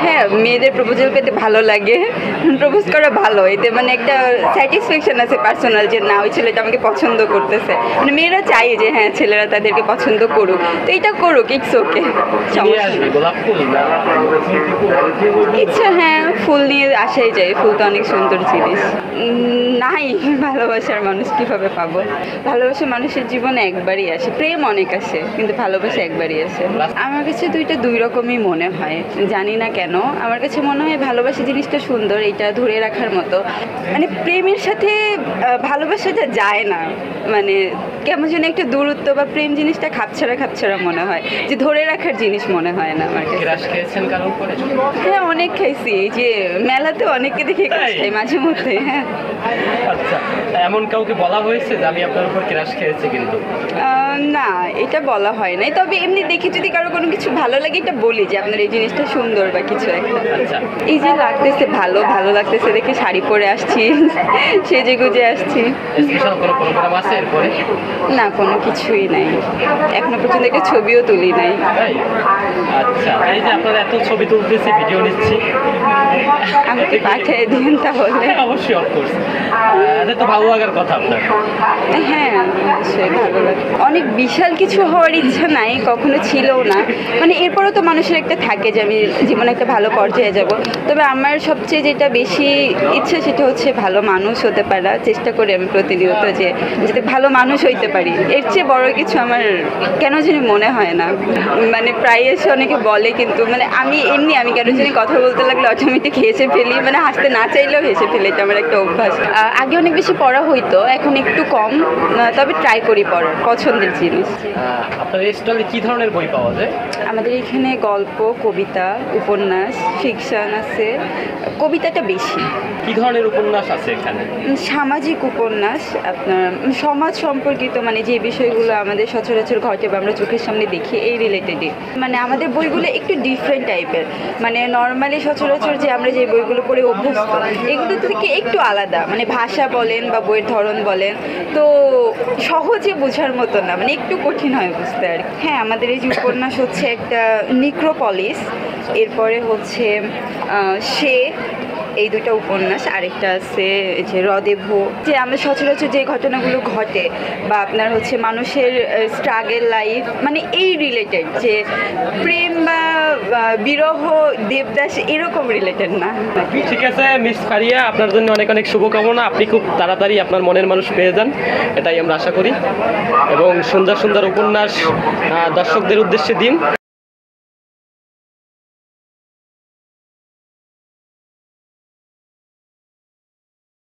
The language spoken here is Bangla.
হ্যাঁ, মেয়েদের প্রপোজাল পেতে ভালো লাগে, প্রপোজ করা ভালো, এতে মানে একটা স্যাটিসফ্যাকশন আছে পার্সোনাল, যে না ওই ছেলেটা আমাকে পছন্দ করতেছে। মানে মেয়েরা চাই যে হ্যাঁ ছেলেরা তাদেরকে পছন্দ করুক, তো এটা করুক, ইটস ওকে, ইচ্ছা হ্যাঁ ফুল নিয়ে আসাই যায়, ফুল তো অনেক সুন্দর জিনিস। নাই, ভালোবাসার মানুষ কিভাবে পাবো? ভালোবাসার মানুষের জীবনে একবারই আসে, প্রেম অনেক আসে কিন্তু ভালোবাসা একবারই আসে। আমার কাছে দুই রকমই মনে হয়, জানি না কেন আমার কাছে মনে হয় ভালোবাসা জিনিসটা সুন্দর, এটা ধরে রাখার মতো। মানে প্রেমের সাথে ভালোবাসাটা যায় না, মানে কেমন যেন একটা দূরত্ব, বা প্রেম জিনিসটা খাপছাড়া মনে হয়, যে ধরে রাখার জিনিস মনে হয় না আমার কাছে। হ্যাঁ অনেক খাইছি, এই যে মেলাতে অনেককে দেখে খাই মাঝে মধ্যে। হ্যাঁ আচ্ছা, এমন কাউকে বলা হয়েছে যে আমি আপনার উপর ক্রাশ খেয়েছি? কিন্তু না, এটা বলা হয় নাই, তবে এমনি দেখে যদি কারো কোনো কিছু ভালো লাগে এটা বলি যে আপনার এই জিনিসটা সুন্দর বা কিছু একটা। আচ্ছা, এই যে লাগতেছে, ভালো লাগতেছে দেখে শাড়ি পরে আসছি, সেজে গুজে আসছি। স্পেশাল কোনো প্রোগ্রাম আছে এরপরে? না, কোনো কিছুই নাই, এখনো পর্যন্ত একটা ছবিও তুলি নাই। আচ্ছা, এই যে আপনারা এত ছবি তুলতেছি, ভিডিও নিচ্ছি, আমাকে পাঠিয়ে দিন তাহলে। অবশ্যই, অফকোর্স, এটা তো ভালো লাগার কথা আপনার। হ্যাঁ অবশ্যই ভালো লাগে, অনেক বিশাল কিছু হওয়ার ইচ্ছা নাই, কখনো ছিলও না। মানে এরপরও তো মানুষের একটা থাকে যে আমি জীবনে একটা ভালো পর্যায়ে যাব, তবে আমার সবচেয়ে যেটা বেশি ইচ্ছা সেটা হচ্ছে ভালো মানুষ হতে পারা। চেষ্টা করি আমি প্রতিনিয়ত যে যাতে ভালো মানুষ হইতে পারি, এর চেয়ে বড় কিছু আমার কেন জানি মনে হয় না। মানে প্রায় এসে অনেকে বলে, কিন্তু মানে আমি কেন জানি কথা বলতে লাগলে অটোমেটিক হেসে ফেলি, মানে হাসতে না চাইলেও হেসে ফেলি, এটা আমার একটা অভ্যাস। আগে অনেক বেশি পড়া হইতো, এখন একটু কম, তবে ট্রাই করি পড়ার, পছন্দের জিনিস। আপনার এই স্টলে কি ধরনের বই পাওয়া যায়? আমাদের এখানে গল্প, কবিতা, উপন্যাস, ফিকশন আছে, কবিতাটা বেশি। কি ধরনের উপন্যাস আছে এখানে? সামাজিক উপন্যাস, আপনার সমাজ সম্পর্কিত, মানে যে বিষয়গুলো আমাদের সচরাচর ঘটে বা আমরা চোখের সামনে দেখি, এই রিলেটেডই। মানে আমাদের বইগুলো একটু ডিফারেন্ট টাইপের, মানে নর্মালি সচরাচর যে আমরা যে বইগুলো পড়ে অভ্যস্ত এগুলো থেকে একটু আলাদা, মানে ভাষা বলেন বা বইয়ের ধরন বলেন, তো সহজে বোঝার মতো না, মানে একটু কঠিন হয় বুঝতে আর কি। হ্যাঁ, আমাদের এই যে উপন্যাস হচ্ছে একটা নিক্রোপলিস, এরপরে হচ্ছে সে, এই দুটো উপন্যাস। আরেকটা আছে যে হ্রদেভ, যে আমরা সচরাচর যে ঘটনাগুলো ঘটে বা আপনার হচ্ছে মানুষের স্ট্রাগল লাইফ, মানে এই রিলেটেড, যে প্রেম বা বিরহ, দেবদাস এরকম রিলেটেড না। ঠিক আছে মিস ফারিয়া, আপনার জন্য অনেক অনেক শুভকামনা, আপনি খুব তাড়াতাড়ি আপনার মনের মানুষ পেয়ে যান, এটাই আমরা আশা করি, এবং সুন্দর সুন্দর উপন্যাস দর্শকদের উদ্দেশ্যে দিন।